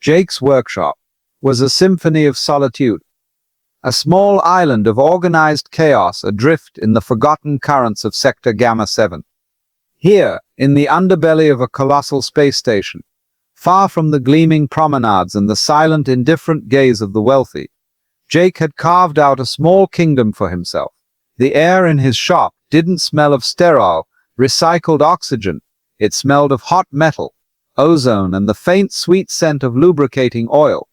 Jake's workshop was a symphony of solitude, a small island of organized chaos adrift in the forgotten currents of Sector Gamma 7. Here, in the underbelly of a colossal space station, far from the gleaming promenades and the silent, indifferent gaze of the wealthy, Jake had carved out a small kingdom for himself. The air in his shop didn't smell of sterile, recycled oxygen. It smelled of hot metal, ozone, and the faint, sweet scent of lubricating oil.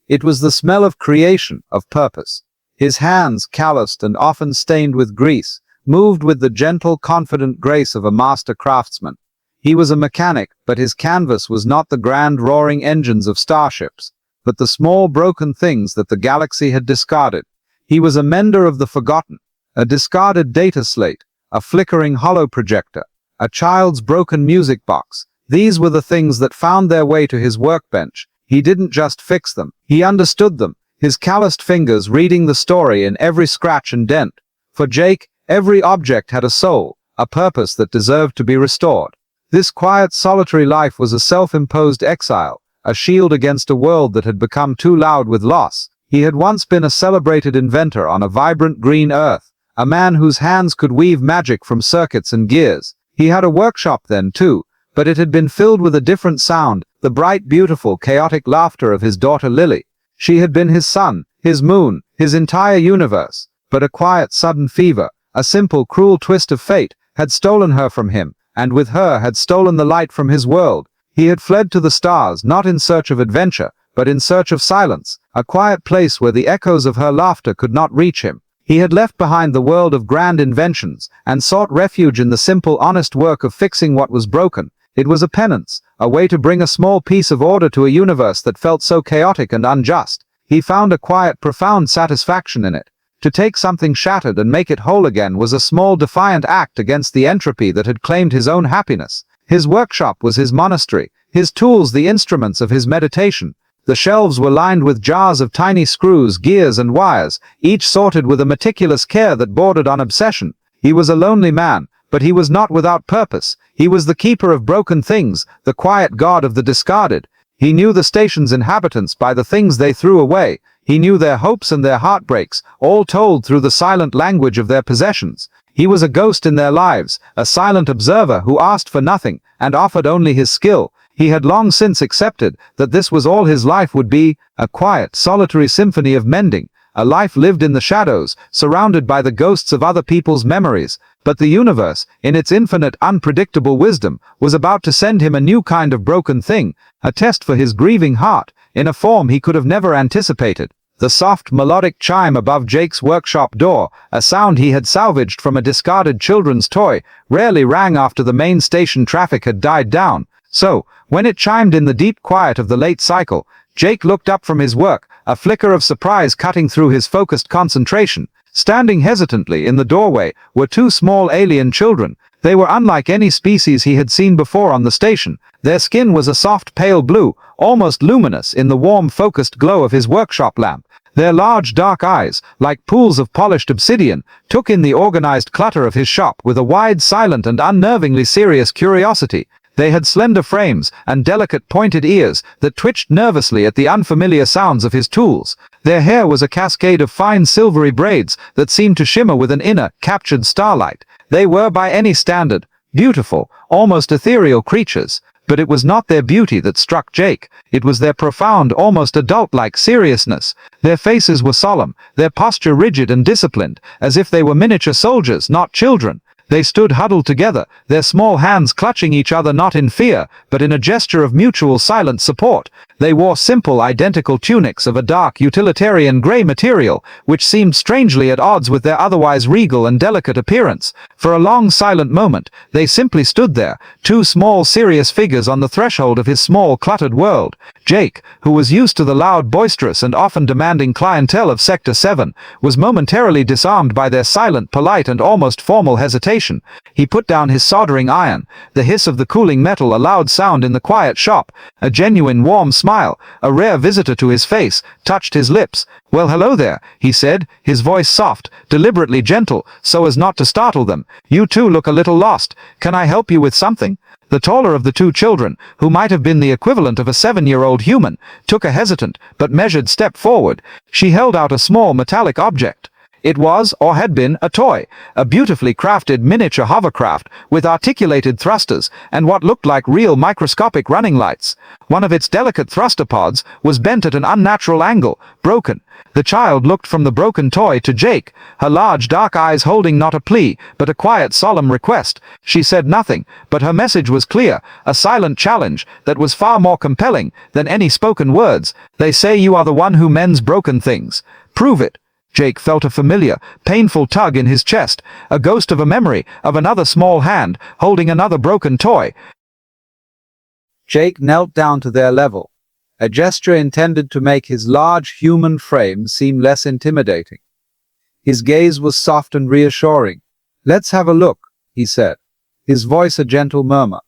It was the smell of creation, of purpose. His hands, calloused and often stained with grease, moved with the gentle, confident grace of a master craftsman. He was a mechanic, but his canvas was not the grand roaring engines of starships, but the small broken things that the galaxy had discarded. He was a mender of the forgotten, a discarded data slate, a flickering hollow projector, a child's broken music box. These were the things that found their way to his workbench. He didn't just fix them, he understood them, his calloused fingers reading the story in every scratch and dent. For Jake, every object had a soul, a purpose that deserved to be restored. This quiet, solitary life was a self-imposed exile, a shield against a world that had become too loud with loss. He had once been a celebrated inventor on a vibrant green earth, a man whose hands could weave magic from circuits and gears. He had a workshop then, too, but it had been filled with a different sound, the bright, beautiful, chaotic laughter of his daughter Lily. She had been his sun, his moon, his entire universe. But a quiet, sudden fever, a simple, cruel twist of fate, had stolen her from him, and with her had stolen the light from his world. He had fled to the stars, not in search of adventure, but in search of silence, a quiet place where the echoes of her laughter could not reach him. He had left behind the world of grand inventions, and sought refuge in the simple, honest work of fixing what was broken. It was a penance, a way to bring a small piece of order to a universe that felt so chaotic and unjust. He found a quiet, profound satisfaction in it. To take something shattered and make it whole again was a small, defiant act against the entropy that had claimed his own happiness. His workshop was his monastery, his tools the instruments of his meditation. The shelves were lined with jars of tiny screws, gears, and wires, each sorted with a meticulous care that bordered on obsession. He was a lonely man, but he was not without purpose. He was the keeper of broken things, the quiet god of the discarded. He knew the station's inhabitants by the things they threw away. He knew their hopes and their heartbreaks, all told through the silent language of their possessions. He was a ghost in their lives, a silent observer who asked for nothing and offered only his skill. He had long since accepted that this was all his life would be, a quiet, solitary symphony of mending, a life lived in the shadows, surrounded by the ghosts of other people's memories. But the universe, in its infinite, unpredictable wisdom, was about to send him a new kind of broken thing, a test for his grieving heart, in a form he could have never anticipated. The soft, melodic chime above Jake's workshop door, a sound he had salvaged from a discarded children's toy, rarely rang after the main station traffic had died down. So, when it chimed in the deep quiet of the late cycle, Jake looked up from his work, a flicker of surprise cutting through his focused concentration. Standing hesitantly in the doorway were two small alien children. They were unlike any species he had seen before on the station. Their skin was a soft pale blue, almost luminous in the warm focused glow of his workshop lamp. Their large dark eyes, like pools of polished obsidian, took in the organized clutter of his shop with a wide, silent, and unnervingly serious curiosity. They had slender frames and delicate pointed ears that twitched nervously at the unfamiliar sounds of his tools. Their hair was a cascade of fine silvery braids that seemed to shimmer with an inner, captured starlight. They were, by any standard, beautiful, almost ethereal creatures. But it was not their beauty that struck Jake. It was their profound, almost adult-like seriousness. Their faces were solemn, their posture rigid and disciplined, as if they were miniature soldiers, not children. They stood huddled together, their small hands clutching each other not in fear, but in a gesture of mutual silent support. They wore simple, identical tunics of a dark, utilitarian gray material, which seemed strangely at odds with their otherwise regal and delicate appearance. For a long, silent moment, they simply stood there, two small, serious figures on the threshold of his small, cluttered world. Jake, who was used to the loud, boisterous, and often demanding clientele of Sector 7, was momentarily disarmed by their silent, polite, and almost formal hesitation. hesitation. He put down his soldering iron. The hiss of the cooling metal, a loud sound in the quiet shop. A genuine warm smile, a rare visitor to his face, touched his lips. "Well, hello there," he said, his voice soft, deliberately gentle, so as not to startle them. "You two look a little lost. Can I help you with something?" The taller of the two children, who might have been the equivalent of a 7-year-old human, took a hesitant but measured step forward. She held out a small metallic object. It was, or had been, a toy, a beautifully crafted miniature hovercraft with articulated thrusters and what looked like real microscopic running lights. One of its delicate thruster pods was bent at an unnatural angle, broken. The child looked from the broken toy to Jake, her large dark eyes holding not a plea, but a quiet solemn request. She said nothing, but her message was clear, a silent challenge that was far more compelling than any spoken words. "They say you are the one who mends broken things. Prove it." Jake felt a familiar, painful tug in his chest, a ghost of a memory of another small hand holding another broken toy. Jake knelt down to their level, a gesture intended to make his large human frame seem less intimidating. His gaze was soft and reassuring. "Let's have a look," he said, his voice a gentle murmur.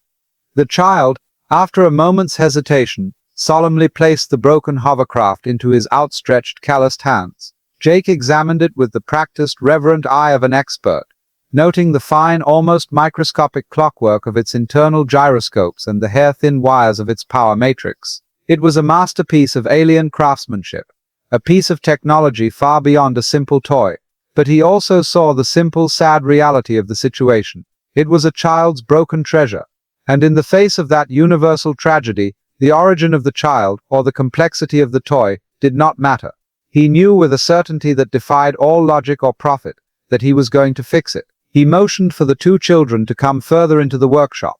The child, after a moment's hesitation, solemnly placed the broken hovercraft into his outstretched, calloused hands. Jake examined it with the practiced, reverent eye of an expert, noting the fine, almost microscopic clockwork of its internal gyroscopes and the hair-thin wires of its power matrix. It was a masterpiece of alien craftsmanship, a piece of technology far beyond a simple toy. But he also saw the simple, sad reality of the situation. It was a child's broken treasure. And in the face of that universal tragedy, the origin of the child, or the complexity of the toy, did not matter. He knew with a certainty that defied all logic or profit, that he was going to fix it. He motioned for the two children to come further into the workshop,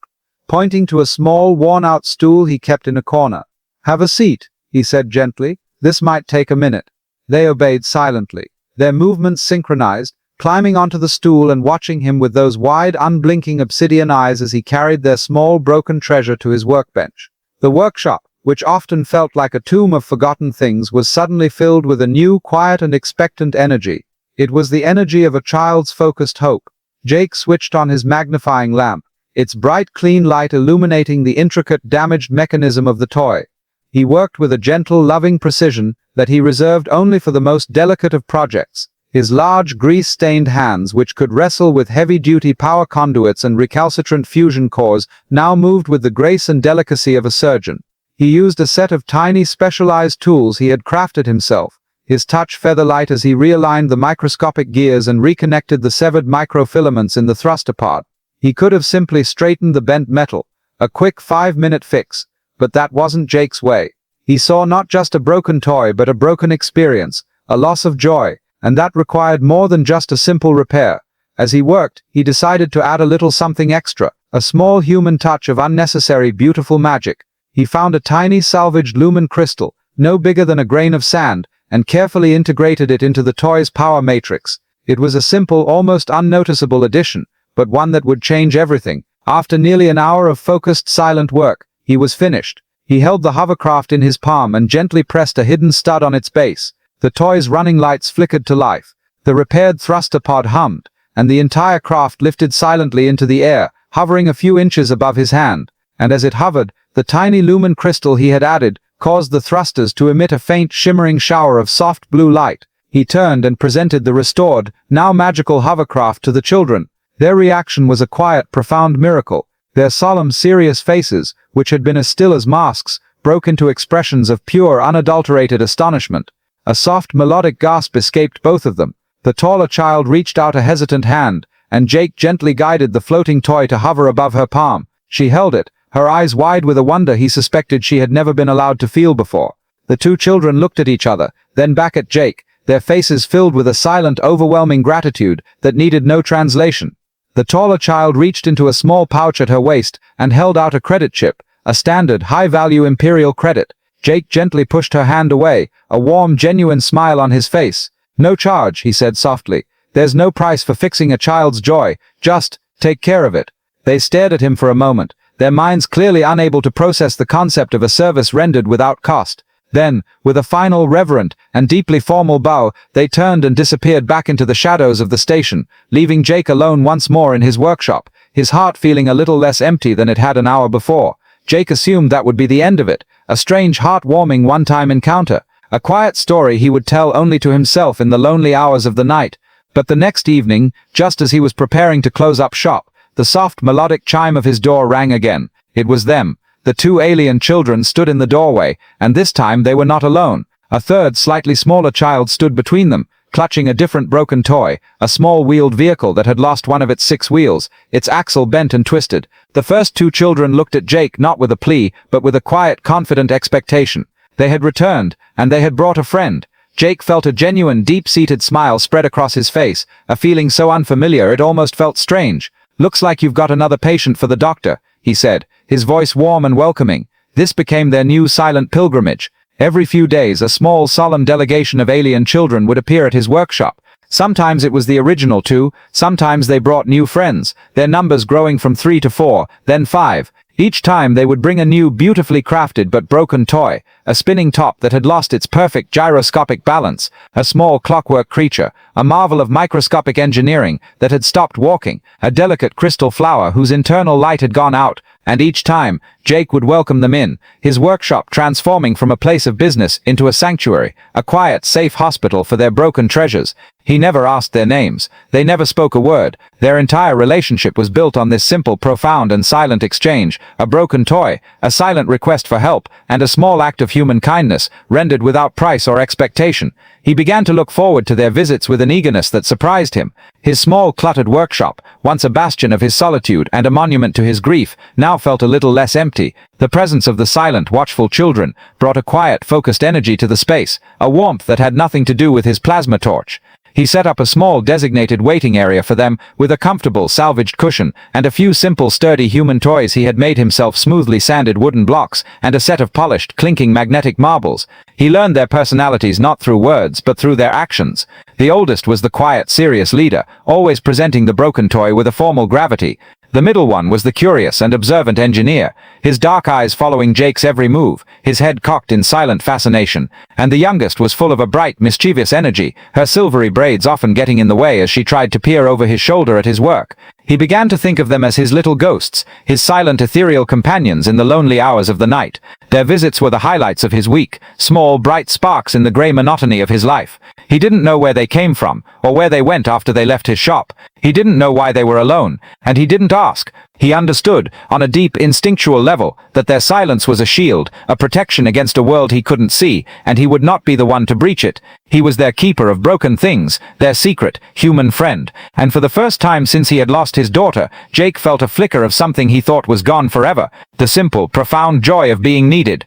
pointing to a small, worn-out stool he kept in a corner. "Have a seat," he said gently. "This might take a minute." They obeyed silently, their movements synchronized, climbing onto the stool and watching him with those wide, unblinking obsidian eyes as he carried their small, broken treasure to his workbench. The workshop, which often felt like a tomb of forgotten things, was suddenly filled with a new, quiet and expectant energy. It was the energy of a child's focused hope. Jake switched on his magnifying lamp, its bright, clean light illuminating the intricate, damaged mechanism of the toy. He worked with a gentle, loving precision that he reserved only for the most delicate of projects. His large, grease-stained hands, which could wrestle with heavy-duty power conduits and recalcitrant fusion cores, now moved with the grace and delicacy of a surgeon. He used a set of tiny specialized tools he had crafted himself, his touch feather-light as he realigned the microscopic gears and reconnected the severed microfilaments in the thruster pod. He could have simply straightened the bent metal, a quick 5-minute fix, but that wasn't Jake's way. He saw not just a broken toy but a broken experience, a loss of joy, and that required more than just a simple repair. As he worked, he decided to add a little something extra, a small human touch of unnecessary beautiful magic. He found a tiny salvaged lumen crystal, no bigger than a grain of sand, and carefully integrated it into the toy's power matrix. It was a simple, almost unnoticeable addition, but one that would change everything. After nearly an hour of focused, silent work, he was finished. He held the hovercraft in his palm and gently pressed a hidden stud on its base. The toy's running lights flickered to life. The repaired thruster pod hummed, and the entire craft lifted silently into the air, hovering a few inches above his hand. And as it hovered, the tiny lumen crystal he had added caused the thrusters to emit a faint, shimmering shower of soft blue light. He turned and presented the restored, now magical hovercraft to the children. Their reaction was a quiet, profound miracle. Their solemn, serious faces, which had been as still as masks, broke into expressions of pure, unadulterated astonishment. A soft, melodic gasp escaped both of them. The taller child reached out a hesitant hand, and Jake gently guided the floating toy to hover above her palm. She held it, her eyes wide with a wonder he suspected she had never been allowed to feel before. The two children looked at each other, then back at Jake, their faces filled with a silent, overwhelming gratitude that needed no translation. The taller child reached into a small pouch at her waist and held out a credit chip, a standard, high-value Imperial credit. Jake gently pushed her hand away, a warm, genuine smile on his face. "No charge," he said softly. "There's no price for fixing a child's joy. Just take care of it." They stared at him for a moment, their minds clearly unable to process the concept of a service rendered without cost. Then, with a final reverent and deeply formal bow, they turned and disappeared back into the shadows of the station, leaving Jake alone once more in his workshop, his heart feeling a little less empty than it had an hour before. Jake assumed that would be the end of it, a strange, heartwarming one-time encounter, a quiet story he would tell only to himself in the lonely hours of the night. But the next evening, just as he was preparing to close up shop, the soft, melodic chime of his door rang again. It was them. The two alien children stood in the doorway, and this time they were not alone. A third, slightly smaller child stood between them, clutching a different broken toy, a small wheeled vehicle that had lost one of its 6 wheels, its axle bent and twisted. The first two children looked at Jake not with a plea, but with a quiet, confident expectation. They had returned, and they had brought a friend. Jake felt a genuine, deep-seated smile spread across his face, a feeling so unfamiliar it almost felt strange. "Looks like you've got another patient for the doctor," he said, his voice warm and welcoming. This became their new silent pilgrimage. Every few days, a small, solemn delegation of alien children would appear at his workshop. Sometimes it was the original 2, sometimes they brought new friends, their numbers growing from 3 to 4, then 5. Each time they would bring a new, beautifully crafted but broken toy, a spinning top that had lost its perfect gyroscopic balance, a small clockwork creature, a marvel of microscopic engineering that had stopped walking, a delicate crystal flower whose internal light had gone out, and each time, Jake would welcome them in, his workshop transforming from a place of business into a sanctuary, a quiet, safe hospital for their broken treasures. He never asked their names. They never spoke a word. Their entire relationship was built on this simple, profound and silent exchange, a broken toy, a silent request for help, and a small act of human kindness, rendered without price or expectation. He began to look forward to their visits with an eagerness that surprised him. His small, cluttered workshop, once a bastion of his solitude and a monument to his grief, now felt a little less empty. The presence of the silent, watchful children brought a quiet, focused energy to the space, a warmth that had nothing to do with his plasma torch. He set up a small designated waiting area for them, with a comfortable salvaged cushion, and a few simple sturdy human toys he had made himself, smoothly sanded wooden blocks, and a set of polished, clinking magnetic marbles. He learned their personalities not through words, but through their actions. The oldest was the quiet, serious leader, always presenting the broken toy with a formal gravity. The middle one was the curious and observant engineer, his dark eyes following Jake's every move, his head cocked in silent fascination, and the youngest was full of a bright, mischievous energy, her silvery braids often getting in the way as she tried to peer over his shoulder at his work. He began to think of them as his little ghosts, his silent ethereal companions in the lonely hours of the night. Their visits were the highlights of his week, small, bright sparks in the grey monotony of his life. He didn't know where they came from, or where they went after they left his shop. He didn't know why they were alone, and he didn't ask. He understood, on a deep, instinctual level, that their silence was a shield, a protection against a world he couldn't see, and he would not be the one to breach it. He was their keeper of broken things, their secret, human friend, and for the first time since he had lost his daughter, Jake felt a flicker of something he thought was gone forever, the simple, profound joy of being needed.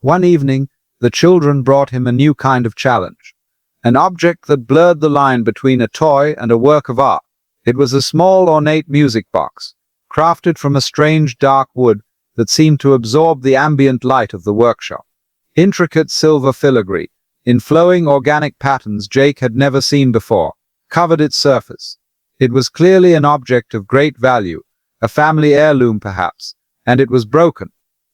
One evening, the children brought him a new kind of challenge, an object that blurred the line between a toy and a work of art. It was a small, ornate music box, crafted from a strange dark wood that seemed to absorb the ambient light of the workshop. Intricate silver filigree, in flowing organic patterns Jake had never seen before, covered its surface. It was clearly an object of great value, a family heirloom perhaps, and it was broken.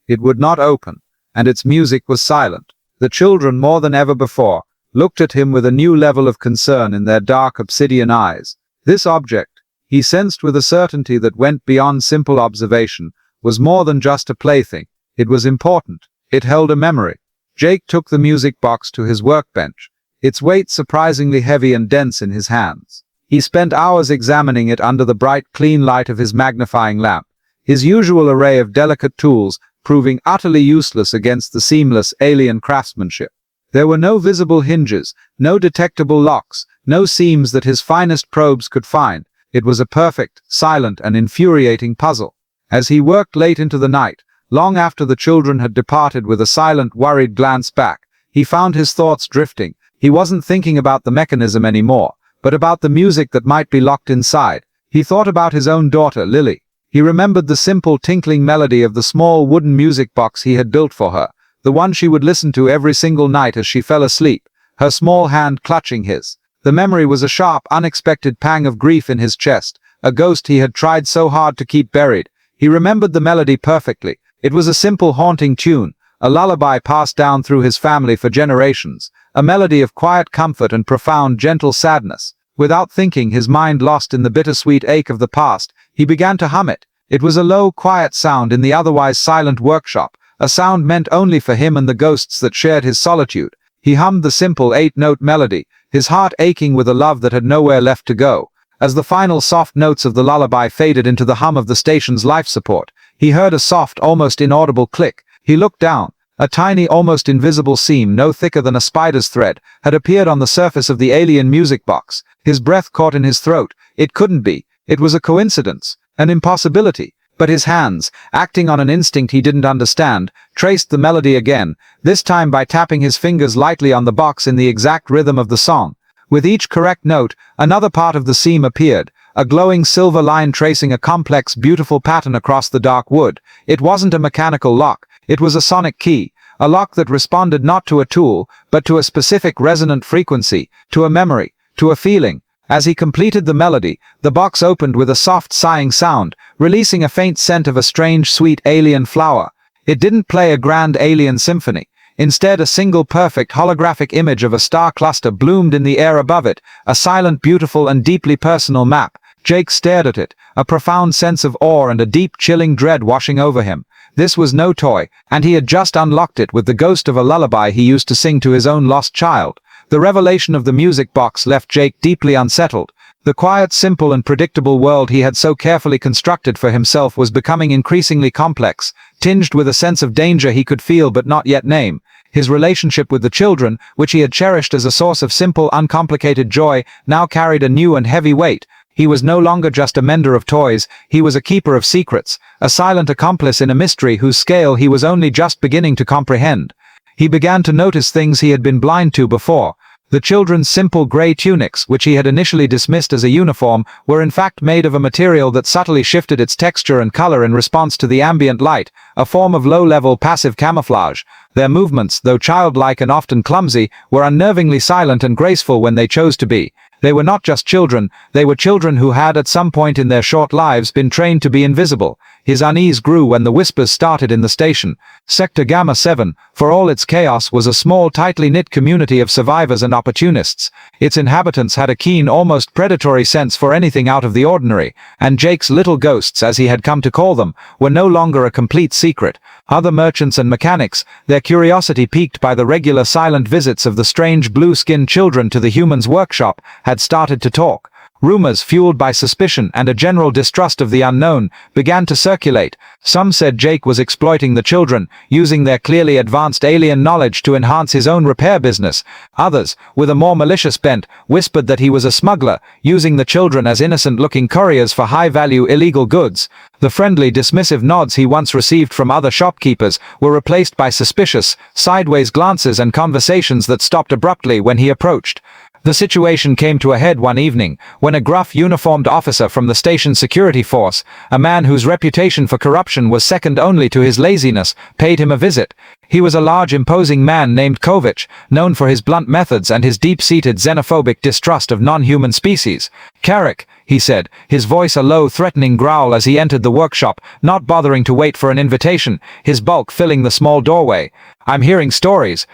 It would not open, and its music was silent. The children, more than ever before, looked at him with a new level of concern in their dark obsidian eyes. This object, he sensed with a certainty that went beyond simple observation, was more than just a plaything. It was important. It held a memory. Jake took the music box to his workbench, its weight surprisingly heavy and dense in his hands. He spent hours examining it under the bright, clean light of his magnifying lamp, his usual array of delicate tools proving utterly useless against the seamless, alien craftsmanship. There were no visible hinges, no detectable locks, no seams that his finest probes could find. It was a perfect, silent, and infuriating puzzle. As he worked late into the night, long after the children had departed, with a silent, worried glance back, he found his thoughts drifting. He wasn't thinking about the mechanism anymore, but about the music that might be locked inside. He thought about his own daughter, Lily. He remembered the simple, tinkling melody of the small wooden music box he had built for her, the one she would listen to every single night as she fell asleep, her small hand clutching his. The memory was a sharp, unexpected pang of grief in his chest, a ghost he had tried so hard to keep buried. He remembered the melody perfectly. It was a simple, haunting tune, a lullaby passed down through his family for generations, a melody of quiet comfort and profound gentle sadness. Without thinking, his mind lost in the bittersweet ache of the past, he began to hum it. It was a low, quiet sound in the otherwise silent workshop, a sound meant only for him and the ghosts that shared his solitude. He hummed the simple 8-note melody, his heart aching with a love that had nowhere left to go. As the final soft notes of the lullaby faded into the hum of the station's life support, he heard a soft, almost inaudible click. He looked down. A tiny, almost invisible seam, no thicker than a spider's thread, had appeared on the surface of the alien music box. His breath caught in his throat. It couldn't be. It was a coincidence, an impossibility. But his hands, acting on an instinct he didn't understand, traced the melody again, this time by tapping his fingers lightly on the box in the exact rhythm of the song. With each correct note, another part of the seam appeared, a glowing silver line tracing a complex, beautiful pattern across the dark wood. It wasn't a mechanical lock. It was a sonic key, a lock that responded not to a tool, but to a specific resonant frequency, to a memory, to a feeling. As he completed the melody, the box opened with a soft sighing sound, releasing a faint scent of a strange, sweet alien flower. It didn't play a grand alien symphony. Instead, a single perfect holographic image of a star cluster bloomed in the air above it, a silent, beautiful, and deeply personal map. Jake stared at it, a profound sense of awe and a deep, chilling dread washing over him. This was no toy, and he had just unlocked it with the ghost of a lullaby he used to sing to his own lost child. The revelation of the music box left Jake deeply unsettled. The quiet, simple, and predictable world he had so carefully constructed for himself was becoming increasingly complex, tinged with a sense of danger he could feel but not yet name. His relationship with the children, which he had cherished as a source of simple, uncomplicated joy, now carried a new and heavy weight. He was no longer just a mender of toys, he was a keeper of secrets, a silent accomplice in a mystery whose scale he was only just beginning to comprehend. He began to notice things he had been blind to before. The children's simple gray tunics, which he had initially dismissed as a uniform, were in fact made of a material that subtly shifted its texture and color in response to the ambient light, a form of low-level passive camouflage. Their movements, though childlike and often clumsy, were unnervingly silent and graceful when they chose to be. They were not just children, they were children who had at some point in their short lives been trained to be invisible. His unease grew when the whispers started in the station. Sector Gamma 7, for all its chaos, was a small, tightly knit community of survivors and opportunists. Its inhabitants had a keen, almost predatory sense for anything out of the ordinary, and Jake's little ghosts, as he had come to call them, were no longer a complete secret. Other merchants and mechanics, their curiosity piqued by the regular silent visits of the strange blue-skinned children to the human's workshop, had started to talk. Rumors, fueled by suspicion and a general distrust of the unknown, began to circulate. Some said Jake was exploiting the children, using their clearly advanced alien knowledge to enhance his own repair business. Others, with a more malicious bent, whispered that he was a smuggler, using the children as innocent-looking couriers for high-value illegal goods. The friendly, dismissive nods he once received from other shopkeepers were replaced by suspicious, sideways glances and conversations that stopped abruptly when he approached. The situation came to a head one evening, when a gruff uniformed officer from the station's security force, a man whose reputation for corruption was second only to his laziness, paid him a visit. He was a large, imposing man named Kovich, known for his blunt methods and his deep-seated xenophobic distrust of non-human species. "Carrick," he said, his voice a low, threatening growl as he entered the workshop, not bothering to wait for an invitation, his bulk filling the small doorway. "I'm hearing stories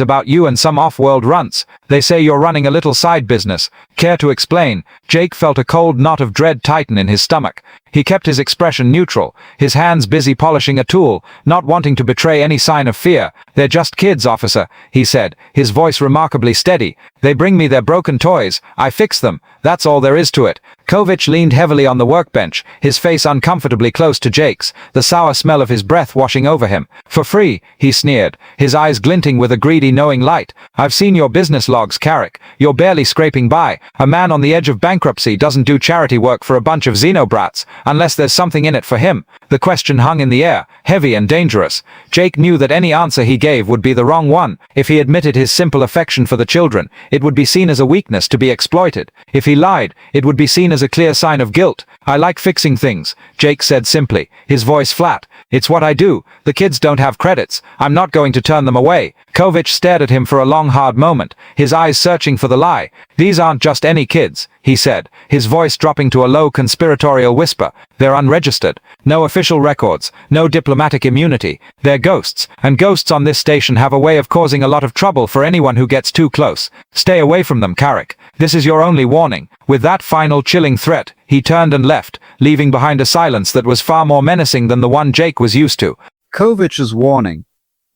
about you and some off-world runts. They say you're running a little side business. Care to explain?" Jake felt a cold knot of dread tighten in his stomach. He kept his expression neutral, his hands busy polishing a tool, not wanting to betray any sign of fear. "They're just kids, officer," he said, his voice remarkably steady. "They bring me their broken toys, I fix them, that's all there is to it." Kovich leaned heavily on the workbench, his face uncomfortably close to Jake's, the sour smell of his breath washing over him. "For free," he sneered, his eyes glinting with a greedy, knowing light. "I've seen your business logs, Carrick. You're barely scraping by. A man on the edge of bankruptcy doesn't do charity work for a bunch of xenobrats, unless there's something in it for him." The question hung in the air, heavy and dangerous. Jake knew that any answer he gave would be the wrong one. If he admitted his simple affection for the children, it would be seen as a weakness to be exploited. If he lied, it would be seen as a clear sign of guilt. "I like fixing things," Jake said simply, his voice flat. "It's what I do. The kids don't have credits. I'm not going to turn them away." Kovic stared at him for a long hard moment, his eyes searching for the lie. "These aren't just any kids," he said, his voice dropping to a low conspiratorial whisper. "They're unregistered. No official records, no diplomatic immunity. They're ghosts, and ghosts on this station have a way of causing a lot of trouble for anyone who gets too close. Stay away from them, Carrick. This is your only warning." With that final chilling threat, he turned and left, leaving behind a silence that was far more menacing than the one Jake was used to. Kovic's warning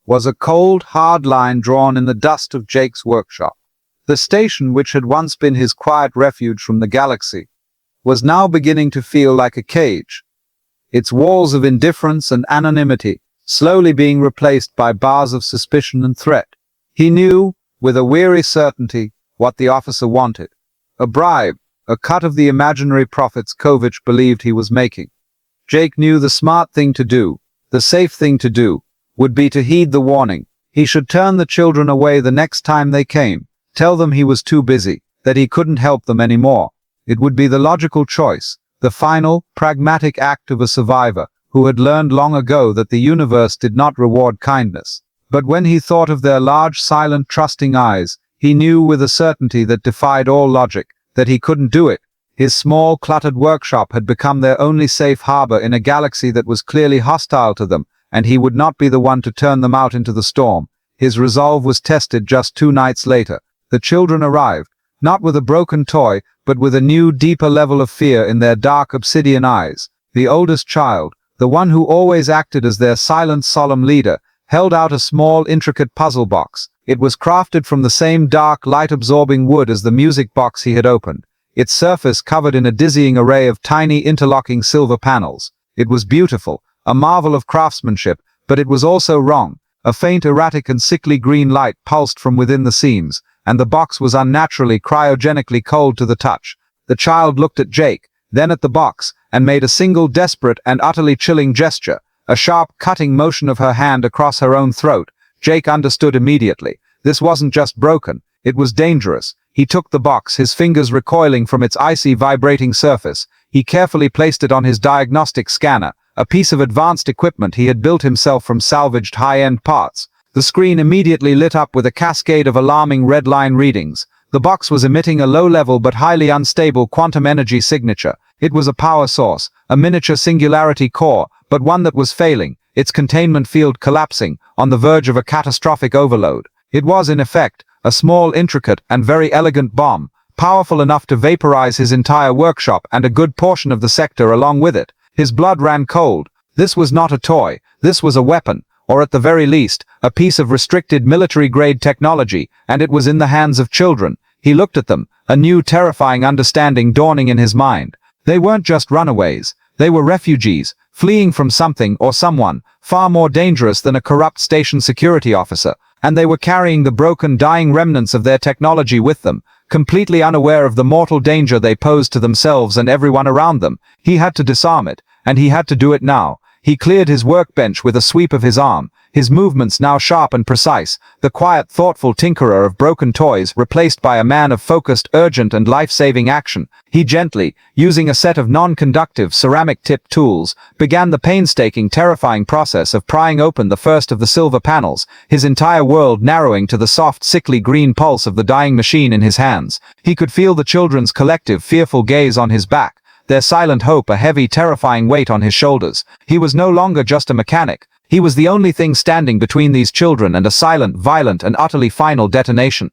was a cold, hard line drawn in the dust of Jake's workshop. The station, which had once been his quiet refuge from the galaxy, was now beginning to feel like a cage, its walls of indifference and anonymity slowly being replaced by bars of suspicion and threat. He knew, with a weary certainty, what the officer wanted. A bribe, a cut of the imaginary profits Kovic believed he was making. Jake knew the smart thing to do, the safe thing to do, would be to heed the warning. He should turn the children away the next time they came, tell them he was too busy, that he couldn't help them anymore. It would be the logical choice, the final, pragmatic act of a survivor who had learned long ago that the universe did not reward kindness. But when he thought of their large, silent, trusting eyes, he knew with a certainty that defied all logic, that he couldn't do it. His small, cluttered workshop had become their only safe harbor in a galaxy that was clearly hostile to them, and he would not be the one to turn them out into the storm. His resolve was tested just 2 nights later. The children arrived, not with a broken toy, but with a new, deeper level of fear in their dark obsidian eyes. The oldest child, the one who always acted as their silent, solemn leader, held out a small, intricate puzzle box. It was crafted from the same dark, light-absorbing wood as the music box he had opened, its surface covered in a dizzying array of tiny, interlocking silver panels. It was beautiful, a marvel of craftsmanship, but it was also wrong. A faint, erratic and sickly green light pulsed from within the seams, and the box was unnaturally, cryogenically cold to the touch. The child looked at Jake, then at the box, and made a single desperate and utterly chilling gesture, a sharp, cutting motion of her hand across her own throat. Jake understood immediately. This wasn't just broken, it was dangerous. He took the box, his fingers recoiling from its icy, vibrating surface. He carefully placed it on his diagnostic scanner, a piece of advanced equipment he had built himself from salvaged high-end parts. The screen immediately lit up with a cascade of alarming red line readings. The box was emitting a low-level but highly unstable quantum energy signature. It was a power source, a miniature singularity core, but one that was failing, its containment field collapsing, on the verge of a catastrophic overload. It was, in effect, a small, intricate, and very elegant bomb, powerful enough to vaporize his entire workshop and a good portion of the sector along with it. His blood ran cold. This was not a toy. This was a weapon, or at the very least, a piece of restricted military-grade technology, and it was in the hands of children. He looked at them, a new terrifying understanding dawning in his mind. They weren't just runaways. They were refugees, fleeing from something or someone far more dangerous than a corrupt station security officer, and they were carrying the broken, dying remnants of their technology with them, completely unaware of the mortal danger they posed to themselves and everyone around them. He had to disarm it, and he had to do it now. He cleared his workbench with a sweep of his arm, his movements now sharp and precise, the quiet, thoughtful tinkerer of broken toys replaced by a man of focused, urgent and life-saving action. He gently, using a set of non-conductive ceramic-tipped tools, began the painstaking, terrifying process of prying open the first of the silver panels, his entire world narrowing to the soft, sickly green pulse of the dying machine in his hands. He could feel the children's collective, fearful gaze on his back, their silent hope a heavy, terrifying weight on his shoulders. He was no longer just a mechanic. He was the only thing standing between these children and a silent, violent, and utterly final detonation.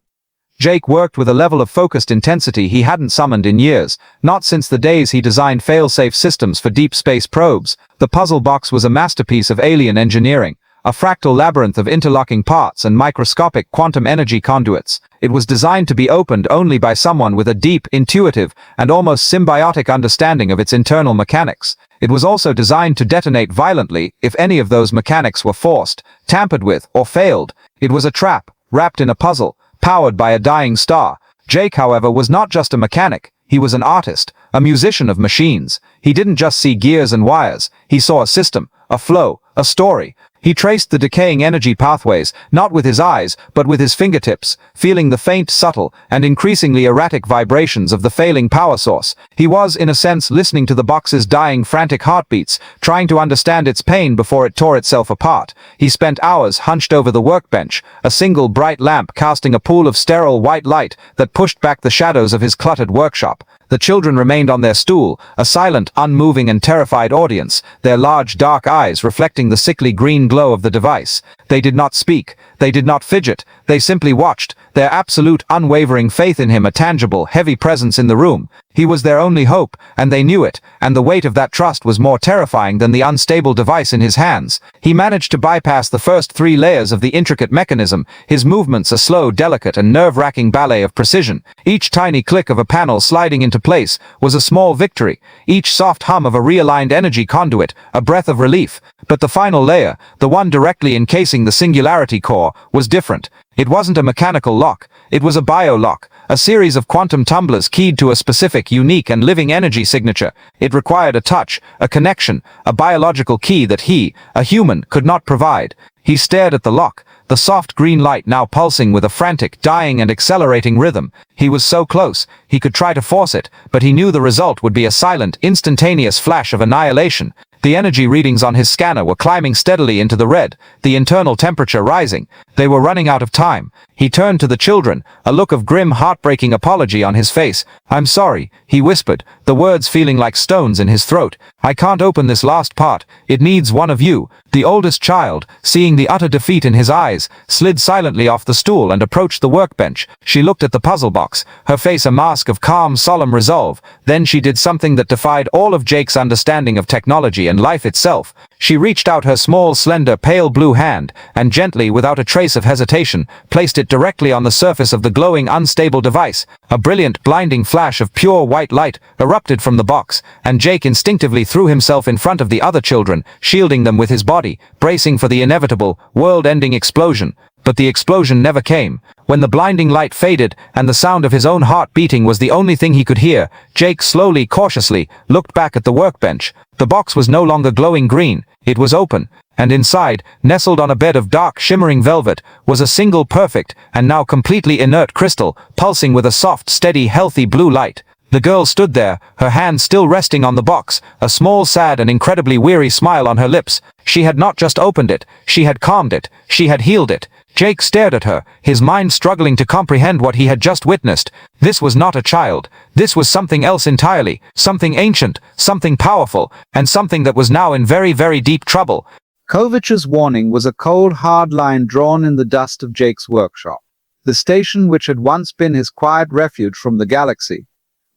Jake worked with a level of focused intensity he hadn't summoned in years, not since the days he designed fail-safe systems for deep space probes. The puzzle box was a masterpiece of alien engineering, a fractal labyrinth of interlocking parts and microscopic quantum energy conduits. It was designed to be opened only by someone with a deep, intuitive, and almost symbiotic understanding of its internal mechanics. It was also designed to detonate violently if any of those mechanics were forced, tampered with, or failed. It was a trap, wrapped in a puzzle, powered by a dying star. Jake, however, was not just a mechanic. He was an artist, a musician of machines. He didn't just see gears and wires. He saw a system, a flow, a story. He traced the decaying energy pathways, not with his eyes, but with his fingertips, feeling the faint, subtle, and increasingly erratic vibrations of the failing power source. He was, in a sense, listening to the box's dying, frantic heartbeats, trying to understand its pain before it tore itself apart. He spent hours hunched over the workbench, a single bright lamp casting a pool of sterile white light that pushed back the shadows of his cluttered workshop. The children remained on their stool, a silent, unmoving and terrified audience, their large dark eyes reflecting the sickly green glow of the device. They did not speak, they did not fidget, they simply watched, their absolute unwavering faith in him a tangible, heavy presence in the room. He was their only hope, and they knew it, and the weight of that trust was more terrifying than the unstable device in his hands. He managed to bypass the first 3 layers of the intricate mechanism, his movements a slow, delicate and nerve-wracking ballet of precision. Each tiny click of a panel sliding into place was a small victory, each soft hum of a realigned energy conduit, a breath of relief. But the final layer, the one directly encasing the singularity core, was different. It wasn't a mechanical lock, it was a bio-lock, a series of quantum tumblers keyed to a specific, unique and living energy signature. It required a touch, a connection, a biological key that he, a human, could not provide. He stared at the lock, the soft green light now pulsing with a frantic, dying and accelerating rhythm. He was so close, he could try to force it, but he knew the result would be a silent, instantaneous flash of annihilation. The energy readings on his scanner were climbing steadily into the red, the internal temperature rising. They were running out of time. He turned to the children, a look of grim, heartbreaking apology on his face. "I'm sorry," he whispered, the words feeling like stones in his throat. "I can't open this last part. It needs one of you." The oldest child, seeing the utter defeat in his eyes, slid silently off the stool and approached the workbench. She looked at the puzzle box, her face a mask of calm, solemn resolve. Then she did something that defied all of Jake's understanding of technology and life itself. She reached out her small, slender, pale blue hand, and gently, without a trace of hesitation, placed it directly on the surface of the glowing, unstable device. A brilliant, blinding flash of pure white light erupted from the box, and Jake instinctively threw himself in front of the other children, shielding them with his body, bracing for the inevitable, world-ending explosion. But the explosion never came. When the blinding light faded and the sound of his own heart beating was the only thing he could hear, Jake slowly, cautiously, looked back at the workbench. The box was no longer glowing green, it was open, and inside, nestled on a bed of dark, shimmering velvet, was a single perfect, and now completely inert crystal, pulsing with a soft, steady, healthy blue light. The girl stood there, her hand still resting on the box, a small, sad and incredibly weary smile on her lips. She had not just opened it, she had calmed it, she had healed it. Jake stared at her, his mind struggling to comprehend what he had just witnessed. This was not a child. This was something else entirely, something ancient, something powerful, and something that was now in very, very deep trouble. Kovich's warning was a cold, hard line drawn in the dust of Jake's workshop. The station, which had once been his quiet refuge from the galaxy,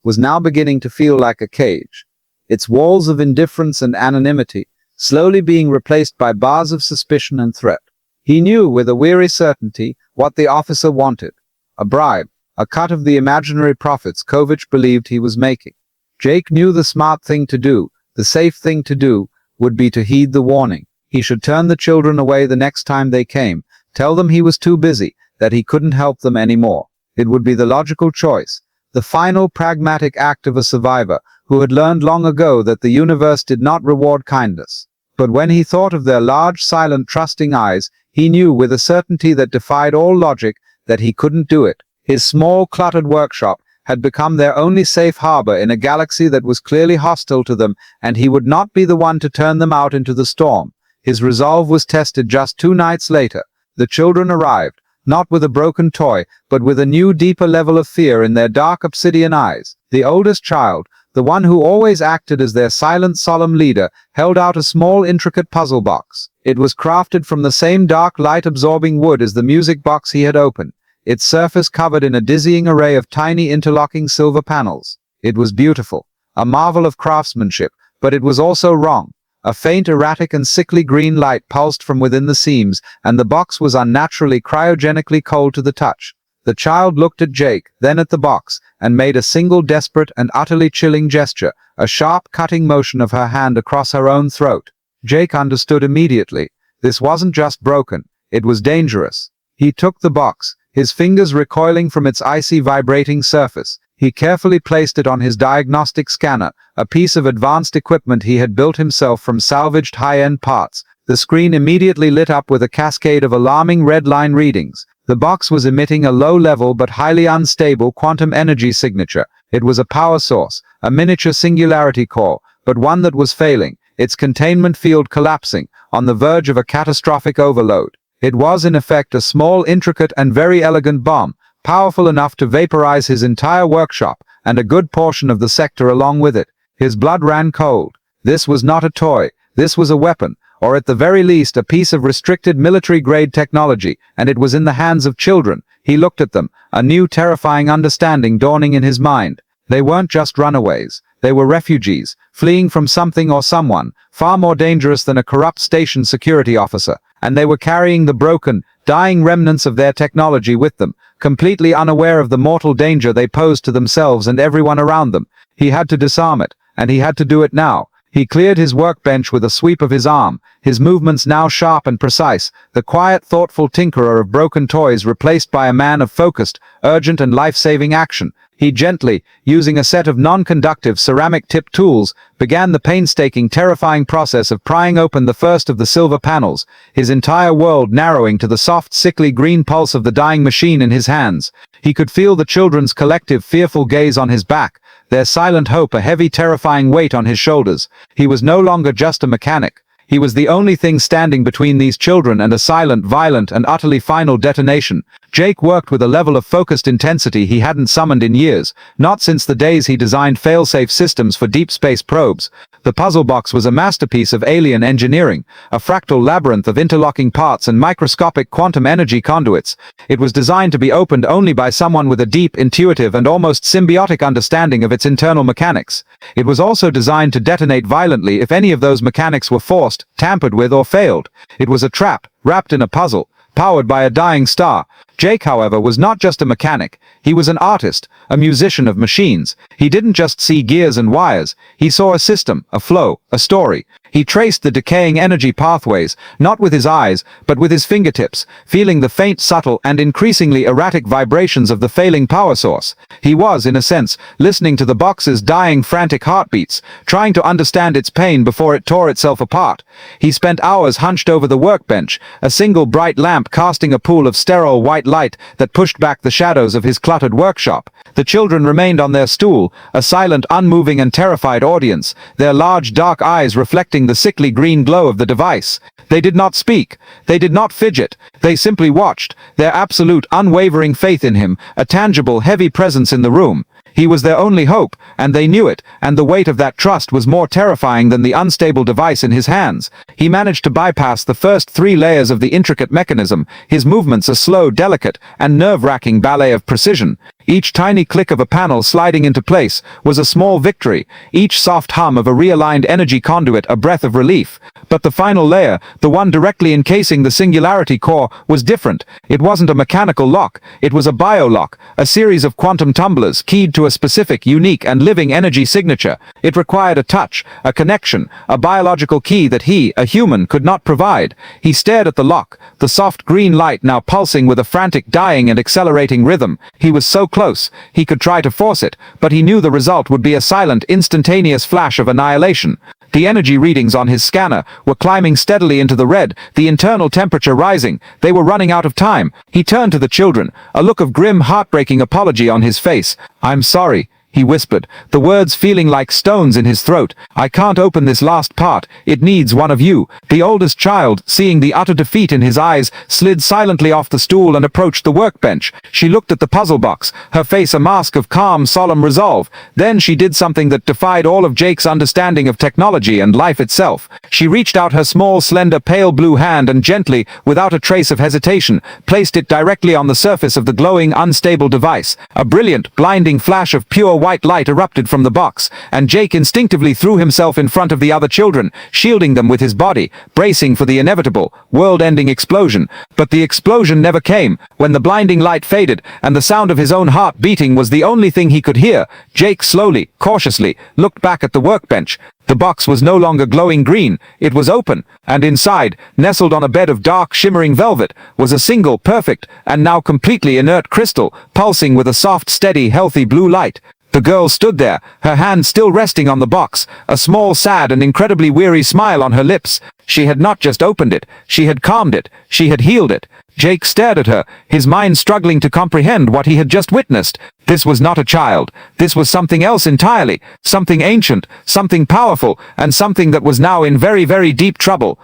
was now beginning to feel like a cage, its walls of indifference and anonymity slowly being replaced by bars of suspicion and threat. He knew with a weary certainty what the officer wanted: a bribe, a cut of the imaginary profits Kovich believed he was making. Jake knew the smart thing to do, the safe thing to do, would be to heed the warning. He should turn the children away the next time they came, tell them he was too busy, that he couldn't help them anymore. It would be the logical choice, the final pragmatic act of a survivor who had learned long ago that the universe did not reward kindness. But when he thought of their large, silent, trusting eyes, he knew with a certainty that defied all logic that he couldn't do it. His small, cluttered workshop had become their only safe harbor in a galaxy that was clearly hostile to them, and he would not be the one to turn them out into the storm. His resolve was tested just 2 nights later. The children arrived, not with a broken toy, but with a new, deeper level of fear in their dark obsidian eyes. The oldest child, the one who always acted as their silent, solemn leader, held out a small, intricate puzzle box. It was crafted from the same dark, light-absorbing wood as the music box he had opened, its surface covered in a dizzying array of tiny, interlocking silver panels. It was beautiful, a marvel of craftsmanship, but it was also wrong. A faint, erratic and sickly green light pulsed from within the seams, and the box was unnaturally cryogenically cold to the touch. The child looked at Jake, then at the box, and made a single desperate and utterly chilling gesture, a sharp, cutting motion of her hand across her own throat. Jake understood immediately. This wasn't just broken, it was dangerous. He took the box, his fingers recoiling from its icy, vibrating surface. He carefully placed it on his diagnostic scanner, a piece of advanced equipment he had built himself from salvaged high-end parts. The screen immediately lit up with a cascade of alarming red line readings. The box was emitting a low-level but highly unstable quantum energy signature. It was a power source, a miniature singularity core, but one that was failing, its containment field collapsing, on the verge of a catastrophic overload. It was in effect a small, intricate and very elegant bomb, powerful enough to vaporize his entire workshop, and a good portion of the sector along with it. His blood ran cold. This was not a toy. This was a weapon, or at the very least a piece of restricted military-grade technology, and it was in the hands of children. He looked at them, a new terrifying understanding dawning in his mind. They weren't just runaways. They were refugees, fleeing from something or someone, far more dangerous than a corrupt station security officer, and they were carrying the broken, dying remnants of their technology with them, completely unaware of the mortal danger they posed to themselves and everyone around them. He had to disarm it, and he had to do it now. He cleared his workbench with a sweep of his arm, his movements now sharp and precise, the quiet, thoughtful tinkerer of broken toys replaced by a man of focused, urgent and life-saving action. He gently, using a set of non-conductive ceramic-tipped tools, began the painstaking, terrifying process of prying open the first of the silver panels, his entire world narrowing to the soft, sickly green pulse of the dying machine in his hands. He could feel the children's collective, fearful gaze on his back, their silent hope a heavy, terrifying weight on his shoulders. He was no longer just a mechanic. He was the only thing standing between these children and a silent, violent, and utterly final detonation. Jake worked with a level of focused intensity he hadn't summoned in years, not since the days he designed fail-safe systems for deep space probes. The puzzle box was a masterpiece of alien engineering, a fractal labyrinth of interlocking parts and microscopic quantum energy conduits. It was designed to be opened only by someone with a deep, intuitive, and almost symbiotic understanding of its internal mechanics. It was also designed to detonate violently if any of those mechanics were forced, tampered with, or failed. It was a trap, wrapped in a puzzle, powered by a dying star. Jake, however, was not just a mechanic. He was an artist, a musician of machines. He didn't just see gears and wires. He saw a system, a flow, a story. He traced the decaying energy pathways, not with his eyes, but with his fingertips, feeling the faint, subtle, and increasingly erratic vibrations of the failing power source. He was, in a sense, listening to the box's dying, frantic heartbeats, trying to understand its pain before it tore itself apart. He spent hours hunched over the workbench, a single bright lamp casting a pool of sterile white light that pushed back the shadows of his cluttered workshop. The children remained on their stool, a silent, unmoving and terrified audience, their large dark eyes reflecting the sickly green glow of the device. They did not speak. They did not fidget. They simply watched, their absolute, unwavering faith in him, a tangible, heavy presence in the room. He was their only hope, and they knew it, and the weight of that trust was more terrifying than the unstable device in his hands. He managed to bypass the first 3 layers of the intricate mechanism, his movements a slow, delicate, and nerve-wracking ballet of precision. Each tiny click of a panel sliding into place was a small victory, each soft hum of a realigned energy conduit a breath of relief. But the final layer, the one directly encasing the singularity core, was different. It wasn't a mechanical lock, it was a bio-lock, a series of quantum tumblers keyed to a specific, unique, and living energy signature. It required a touch, a connection, a biological key that he, a human, could not provide. He stared at the lock, the soft green light now pulsing with a frantic, dying and accelerating rhythm. He was so close, he could try to force it, but he knew the result would be a silent, instantaneous flash of annihilation. The energy readings on his scanner were climbing steadily into the red, the internal temperature rising. They were running out of time. He turned to the children, a look of grim, heartbreaking apology on his face. "I'm sorry," he whispered, the words feeling like stones in his throat. "I can't open this last part. It needs one of you." The oldest child, seeing the utter defeat in his eyes, slid silently off the stool and approached the workbench. She looked at the puzzle box, her face a mask of calm, solemn resolve. Then she did something that defied all of Jake's understanding of technology and life itself. She reached out her small, slender, pale blue hand and gently, without a trace of hesitation, placed it directly on the surface of the glowing, unstable device. A brilliant, blinding flash of pure white light erupted from the box, and Jake instinctively threw himself in front of the other children, shielding them with his body, bracing for the inevitable, world-ending explosion. But the explosion never came. When the blinding light faded, and the sound of his own heart beating was the only thing he could hear, Jake slowly, cautiously, looked back at the workbench. The box was no longer glowing green, it was open, and inside, nestled on a bed of dark, shimmering velvet, was a single, perfect, and now completely inert crystal, pulsing with a soft, steady, healthy blue light. The girl stood there, her hand still resting on the box, a small, sad and incredibly weary smile on her lips. She had not just opened it, she had calmed it, she had healed it. Jake stared at her, his mind struggling to comprehend what he had just witnessed. This was not a child. This was something else entirely, something ancient, something powerful, and something that was now in very, very deep trouble.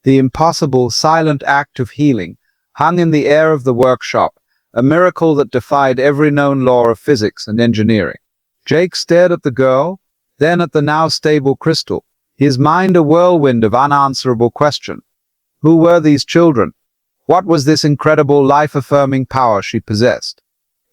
The impossible, silent act of healing hung in the air of the workshop, a miracle that defied every known law of physics and engineering. Jake stared at the girl, then at the now stable crystal, his mind a whirlwind of unanswerable question. Who were these children? What was this incredible life-affirming power she possessed?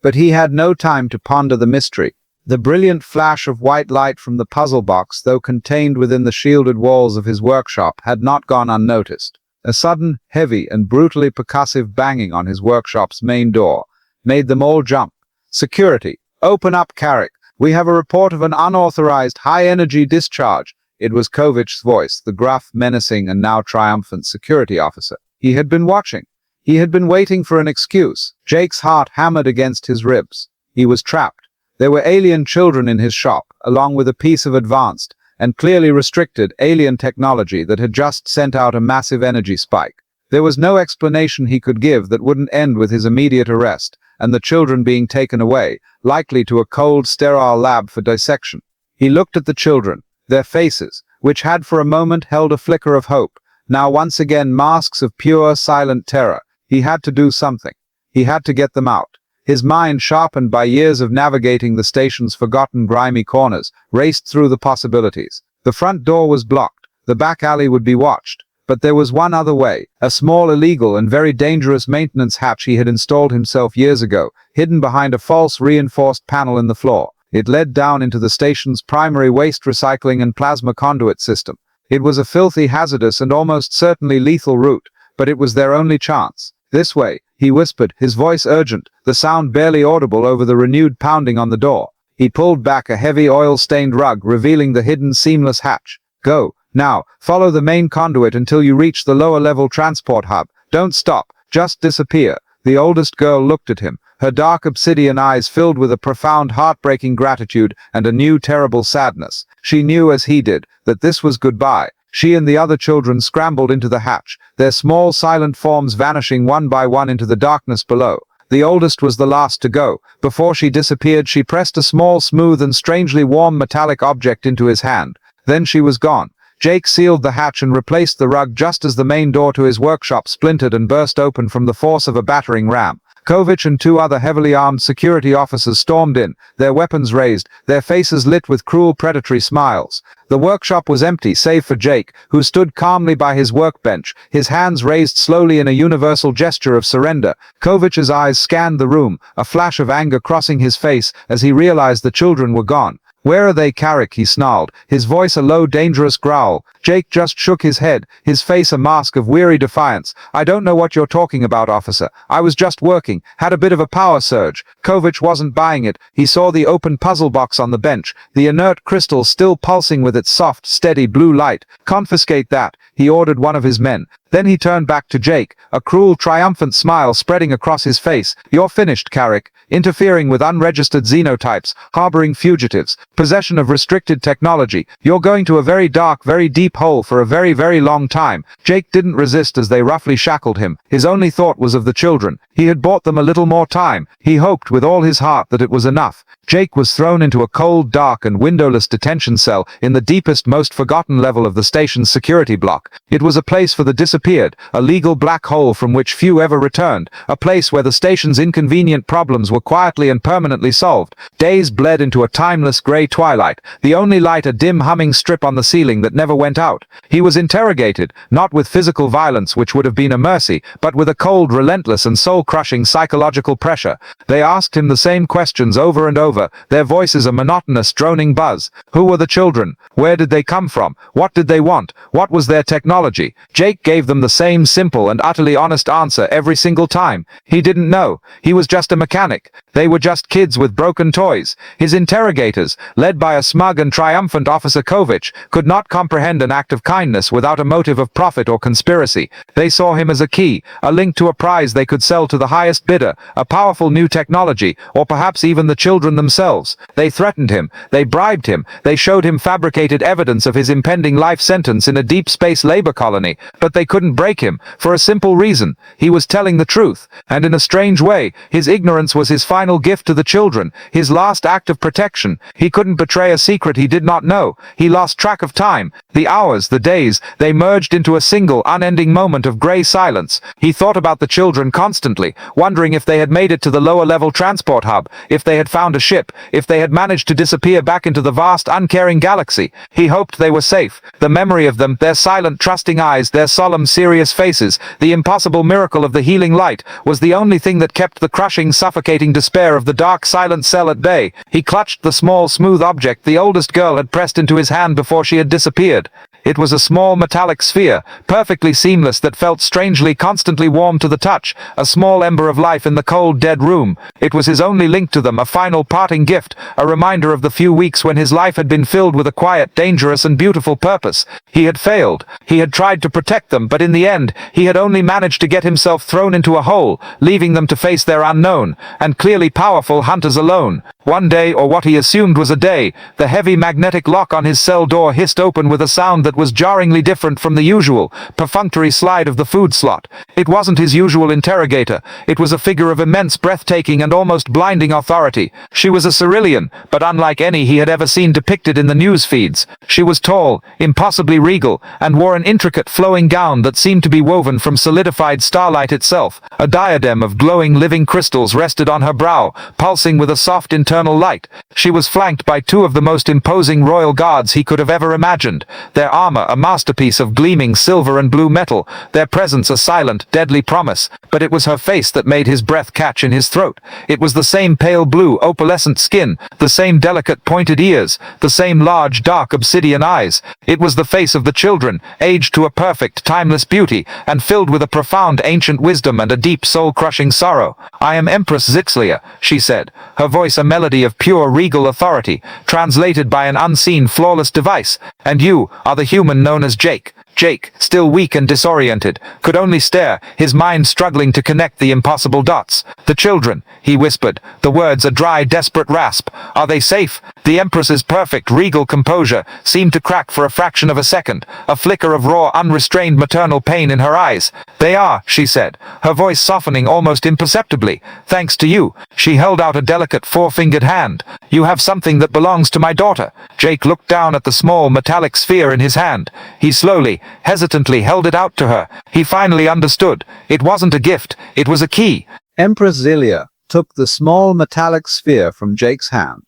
But he had no time to ponder the mystery. The brilliant flash of white light from the puzzle box, though contained within the shielded walls of his workshop, had not gone unnoticed. A sudden, heavy, and brutally percussive banging on his workshop's main door made them all jump. "Security! Open up, Carrick! We have a report of an unauthorized high-energy discharge." It was Kovich's voice, the gruff, menacing, and now triumphant security officer. He had been watching. He had been waiting for an excuse. Jake's heart hammered against his ribs. He was trapped. There were alien children in his shop, along with a piece of advanced and clearly restricted alien technology that had just sent out a massive energy spike. There was no explanation he could give that wouldn't end with his immediate arrest, and the children being taken away, likely to a cold, sterile lab for dissection. He looked at the children, their faces, which had for a moment held a flicker of hope, now once again masks of pure, silent terror. He had to do something. He had to get them out. His mind, sharpened by years of navigating the station's forgotten grimy corners, raced through the possibilities. The front door was blocked. The back alley would be watched. But there was one other way, a small, illegal, and very dangerous maintenance hatch he had installed himself years ago, hidden behind a false reinforced panel in the floor. It led down into the station's primary waste recycling and plasma conduit system. It was a filthy, hazardous, and almost certainly lethal route, but it was their only chance. "This way," he whispered, his voice urgent, the sound barely audible over the renewed pounding on the door. He pulled back a heavy oil-stained rug, revealing the hidden seamless hatch. "Go. Now, follow the main conduit until you reach the lower-level transport hub. Don't stop. Just disappear." The oldest girl looked at him, her dark obsidian eyes filled with a profound, heartbreaking gratitude and a new, terrible sadness. She knew, as he did, that this was goodbye. She and the other children scrambled into the hatch, their small, silent forms vanishing one by one into the darkness below. The oldest was the last to go. Before she disappeared, she pressed a small, smooth, and strangely warm metallic object into his hand. Then she was gone. Jake sealed the hatch and replaced the rug just as the main door to his workshop splintered and burst open from the force of a battering ram. Kovich and two other heavily armed security officers stormed in, their weapons raised, their faces lit with cruel predatory smiles. The workshop was empty save for Jake, who stood calmly by his workbench, his hands raised slowly in a universal gesture of surrender. Kovich's eyes scanned the room, a flash of anger crossing his face as he realized the children were gone. "Where are they, Carrick?" he snarled, his voice a low, dangerous growl. Jake just shook his head, his face a mask of weary defiance. "I don't know what you're talking about, officer. I was just working, had a bit of a power surge." Kovich wasn't buying it. He saw the open puzzle box on the bench, the inert crystal still pulsing with its soft, steady blue light. "Confiscate that," he ordered one of his men. Then he turned back to Jake, a cruel, triumphant smile spreading across his face. "You're finished, Carrick. Interfering with unregistered xenotypes, harboring fugitives, possession of restricted technology. You're going to a very dark, very deep hole for a very, very long time." Jake didn't resist as they roughly shackled him. His only thought was of the children. He had bought them a little more time. He hoped with all his heart that it was enough. Jake was thrown into a cold, dark, and windowless detention cell in the deepest, most forgotten level of the station's security block. It was a place for the disappeared, a legal black hole from which few ever returned, a place where the station's inconvenient problems were quietly and permanently solved. Days bled into a timeless gray twilight, the only light a dim humming strip on the ceiling that never went out. He was interrogated, not with physical violence which would have been a mercy, but with a cold, relentless, and soul-crushing psychological pressure. They asked him the same questions over and over, their voices a monotonous, droning buzz. Who were the children? Where did they come from? What did they want? What was their technology? Jake gave them them the same simple and utterly honest answer every single time. He didn't know. He was just a mechanic. They were just kids with broken toys. His interrogators, led by a smug and triumphant Officer Kovich, could not comprehend an act of kindness without a motive of profit or conspiracy. They saw him as a key, a link to a prize they could sell to the highest bidder, a powerful new technology, or perhaps even the children themselves. They threatened him. They bribed him. They showed him fabricated evidence of his impending life sentence in a deep space labor colony. But they couldn't break him, for a simple reason. He was telling the truth. And in a strange way, his ignorance was his final gift to the children, his last act of protection. He couldn't betray a secret he did not know. He lost track of time. The hours, the days, they merged into a single, unending moment of grey silence. He thought about the children constantly, wondering if they had made it to the lower-level transport hub, if they had found a ship, if they had managed to disappear back into the vast, uncaring galaxy. He hoped they were safe. The memory of them, their silent, trusting eyes, their solemn, serious faces, the impossible miracle of the healing light, was the only thing that kept the crushing, suffocating despair of the dark, silent cell at bay. He clutched the small, smooth object the oldest girl had pressed into his hand before she had disappeared. It was a small metallic sphere, perfectly seamless, that felt strangely, constantly warm to the touch, a small ember of life in the cold, dead room. It was his only link to them, a final parting gift, a reminder of the few weeks when his life had been filled with a quiet, dangerous and beautiful purpose. He had failed. He had tried to protect them, but in the end, he had only managed to get himself thrown into a hole, leaving them to face their unknown, and clearly powerful hunters alone. One day, or what he assumed was a day, the heavy magnetic lock on his cell door hissed open with a sound that was jarringly different from the usual, perfunctory slide of the food slot. It wasn't his usual interrogator. It was a figure of immense, breathtaking and almost blinding authority. She was a Cerulean, but unlike any he had ever seen depicted in the news feeds. She was tall, impossibly regal, and wore an intricate flowing gown that seemed to be woven from solidified starlight itself. A diadem of glowing living crystals rested on her brow, pulsing with a soft internal light. She was flanked by two of the most imposing royal guards he could have ever imagined, their armor a masterpiece of gleaming silver and blue metal, their presence a silent, deadly promise. But it was her face that made his breath catch in his throat. It was the same pale blue, opalescent skin, the same delicate pointed ears, the same large, dark obsidian eyes. It was the face of the children, aged to a perfect, timeless beauty, and filled with a profound ancient wisdom and a deep soul-crushing sorrow. "I am Empress Zixlia," she said, her voice a melody of pure, regal authority, translated by an unseen, flawless device. "And you are the human known as Jake." Jake, still weak and disoriented, could only stare, his mind struggling to connect the impossible dots. "The children," he whispered, the words a dry, desperate rasp. "Are they safe?" The Empress's perfect, regal composure seemed to crack for a fraction of a second, a flicker of raw, unrestrained maternal pain in her eyes. "They are," she said, her voice softening almost imperceptibly. "Thanks to you." She held out a delicate four-fingered hand. "You have something that belongs to my daughter." Jake looked down at the small, metallic sphere in his hand. He slowly, hesitantly held it out to her. He finally understood. It wasn't a gift, it was a key. Empress Zilia took the small metallic sphere from Jake's hand,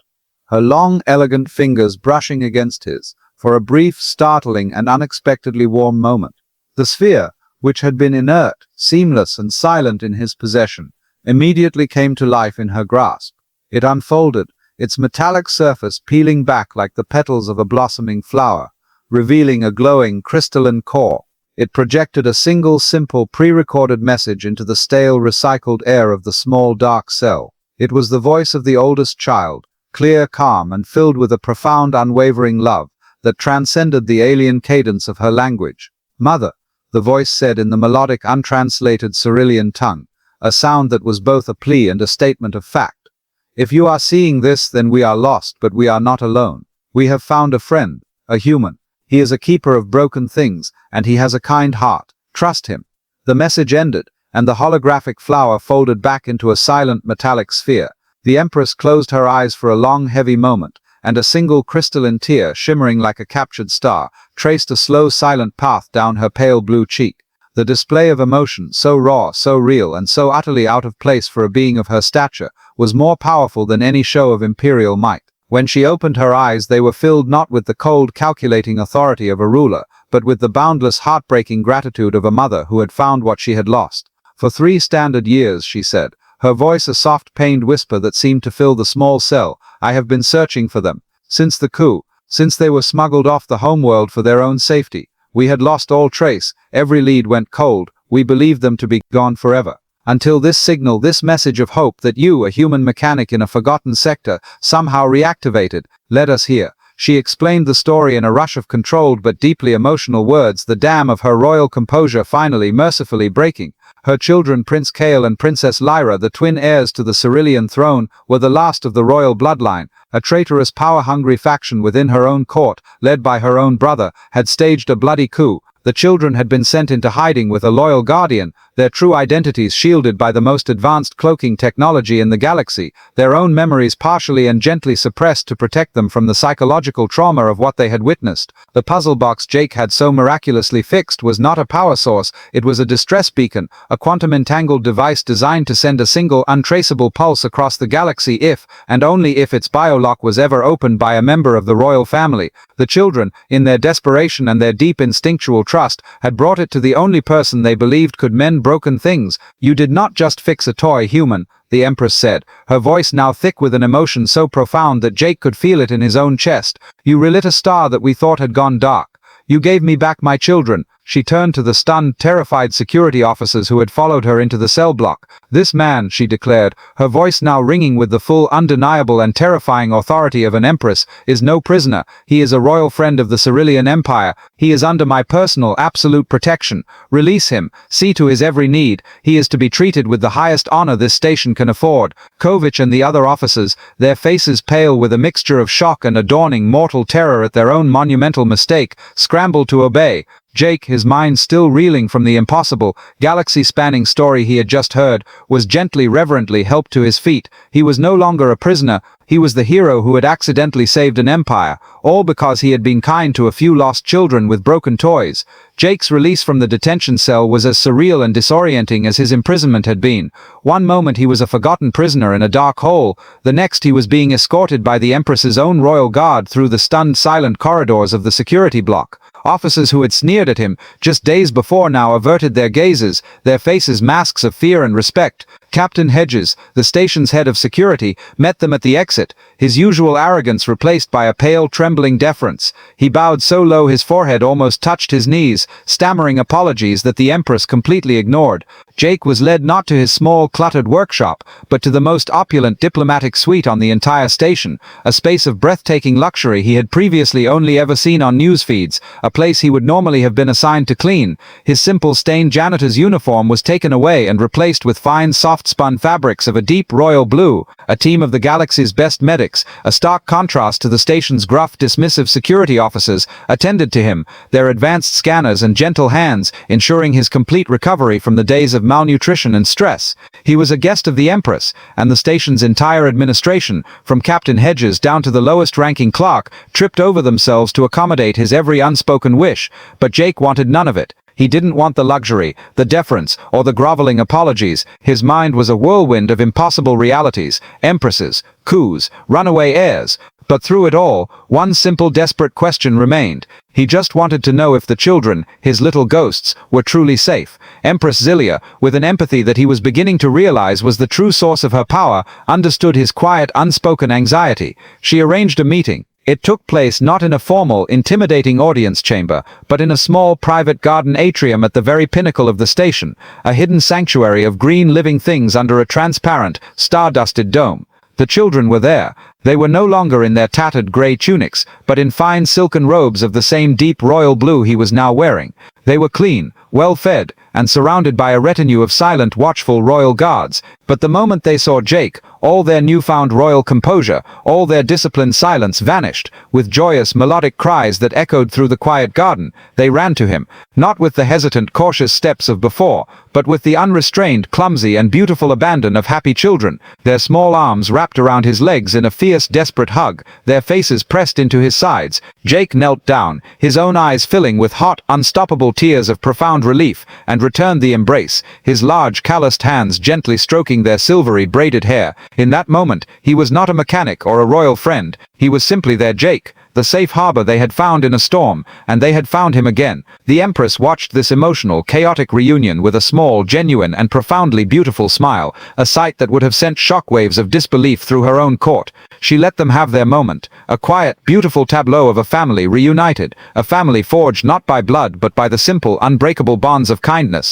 her long, elegant fingers brushing against his, for a brief, startling, and unexpectedly warm moment. The sphere, which had been inert, seamless, and silent in his possession, immediately came to life in her grasp. It unfolded, its metallic surface peeling back like the petals of a blossoming flower, revealing a glowing, crystalline core. It projected a single, simple, pre-recorded message into the stale, recycled air of the small, dark cell. It was the voice of the oldest child, clear, calm, and filled with a profound, unwavering love that transcended the alien cadence of her language. "Mother," the voice said in the melodic, untranslated Cerulean tongue, a sound that was both a plea and a statement of fact. "If you are seeing this, then we are lost, but we are not alone. We have found a friend, a human. He is a keeper of broken things, and he has a kind heart. Trust him." The message ended, and the holographic flower folded back into a silent metallic sphere. The Empress closed her eyes for a long, heavy moment, and a single crystalline tear, shimmering like a captured star, traced a slow, silent path down her pale blue cheek. The display of emotion, so raw, so real, and so utterly out of place for a being of her stature, was more powerful than any show of imperial might. When she opened her eyes, they were filled not with the cold, calculating authority of a ruler, but with the boundless, heartbreaking gratitude of a mother who had found what she had lost. "For 3 standard years," she said, her voice a soft, pained whisper that seemed to fill the small cell, "I have been searching for them. Since the coup, since they were smuggled off the homeworld for their own safety. We had lost all trace, every lead went cold, we believed them to be gone forever. Until this signal, this message of hope that you, a human mechanic in a forgotten sector, somehow reactivated, led us here. She explained the story in a rush of controlled but deeply emotional words, the dam of her royal composure finally mercifully breaking. Her children, Prince Kael and Princess Lyra, the twin heirs to the Cerulean throne, were the last of the royal bloodline. A traitorous, power-hungry faction within her own court, led by her own brother, had staged a bloody coup. The children had been sent into hiding with a loyal guardian, their true identities shielded by the most advanced cloaking technology in the galaxy, their own memories partially and gently suppressed to protect them from the psychological trauma of what they had witnessed. The puzzle box Jake had so miraculously fixed was not a power source, it was a distress beacon, a quantum-entangled device designed to send a single, untraceable pulse across the galaxy if, and only if, its biolock was ever opened by a member of the royal family. The children, in their desperation and their deep instinctual trust, had brought it to the only person they believed could mend broken things. You did not just fix a toy human, the Empress said, her voice now thick with an emotion so profound that Jake could feel it in his own chest. You relit a star that we thought had gone dark. You gave me back my children. She turned to the stunned, terrified security officers who had followed her into the cell block. This man, she declared, her voice now ringing with the full, undeniable and terrifying authority of an empress, is no prisoner. He is a royal friend of the Cerulean Empire. He is under my personal, absolute protection. Release him. See to his every need. He is to be treated with the highest honor this station can afford. Kovich and the other officers, their faces pale with a mixture of shock and a dawning mortal terror at their own monumental mistake, scrambled to obey. Jake, his mind still reeling from the impossible, galaxy-spanning story he had just heard, was gently, reverently helped to his feet. He was no longer a prisoner, he was the hero who had accidentally saved an empire, all because he had been kind to a few lost children with broken toys. Jake's release from the detention cell was as surreal and disorienting as his imprisonment had been. One moment he was a forgotten prisoner in a dark hole, the next he was being escorted by the Empress's own royal guard through the stunned, silent corridors of the security block. Officers who had sneered at him just days before now averted their gazes, their faces masks of fear and respect. Captain Hedges, the station's head of security, met them at the exit, his usual arrogance replaced by a pale, trembling deference. He bowed so low his forehead almost touched his knees, stammering apologies that the Empress completely ignored. Jake was led not to his small, cluttered workshop, but to the most opulent diplomatic suite on the entire station, a space of breathtaking luxury he had previously only ever seen on news feeds, a place he would normally have been assigned to clean. His simple stained janitor's uniform was taken away and replaced with fine, soft-spun fabrics of a deep royal blue. A team of the galaxy's best medics, a stark contrast to the station's gruff, dismissive security officers, attended to him, their advanced scanners and gentle hands ensuring his complete recovery from the days of malnutrition and stress. He was a guest of the Empress, and the station's entire administration, from Captain Hedges down to the lowest-ranking clerk, tripped over themselves to accommodate his every unspoken wish, but Jake wanted none of it. He didn't want the luxury, the deference, or the groveling apologies. His mind was a whirlwind of impossible realities, empresses, coups, runaway heirs. But through it all, one simple desperate question remained. He just wanted to know if the children, his little ghosts, were truly safe. Empress Zilia, with an empathy that he was beginning to realize was the true source of her power, understood his quiet, unspoken anxiety. She arranged a meeting. It took place not in a formal, intimidating audience chamber, but in a small private garden atrium at the very pinnacle of the station, a hidden sanctuary of green living things under a transparent, star-dusted dome. The children were there. They were no longer in their tattered grey tunics, but in fine silken robes of the same deep royal blue he was now wearing. They were clean, well-fed, and surrounded by a retinue of silent, watchful royal guards. But the moment they saw Jake, all their newfound royal composure, all their disciplined silence vanished. With joyous, melodic cries that echoed through the quiet garden, they ran to him, not with the hesitant, cautious steps of before, but with the unrestrained, clumsy, and beautiful abandon of happy children, their small arms wrapped around his legs in a fierce, desperate hug, their faces pressed into his sides. Jake knelt down, his own eyes filling with hot, unstoppable tears of profound relief, and returned the embrace, his large, calloused hands gently stroking their silvery, braided hair. In that moment, he was not a mechanic or a royal friend. He was simply their Jake, the safe harbor they had found in a storm, and they had found him again. The Empress watched this emotional, chaotic reunion with a small, genuine, and profoundly beautiful smile, a sight that would have sent shockwaves of disbelief through her own court. She let them have their moment, a quiet, beautiful tableau of a family reunited, a family forged not by blood but by the simple, unbreakable bonds of kindness.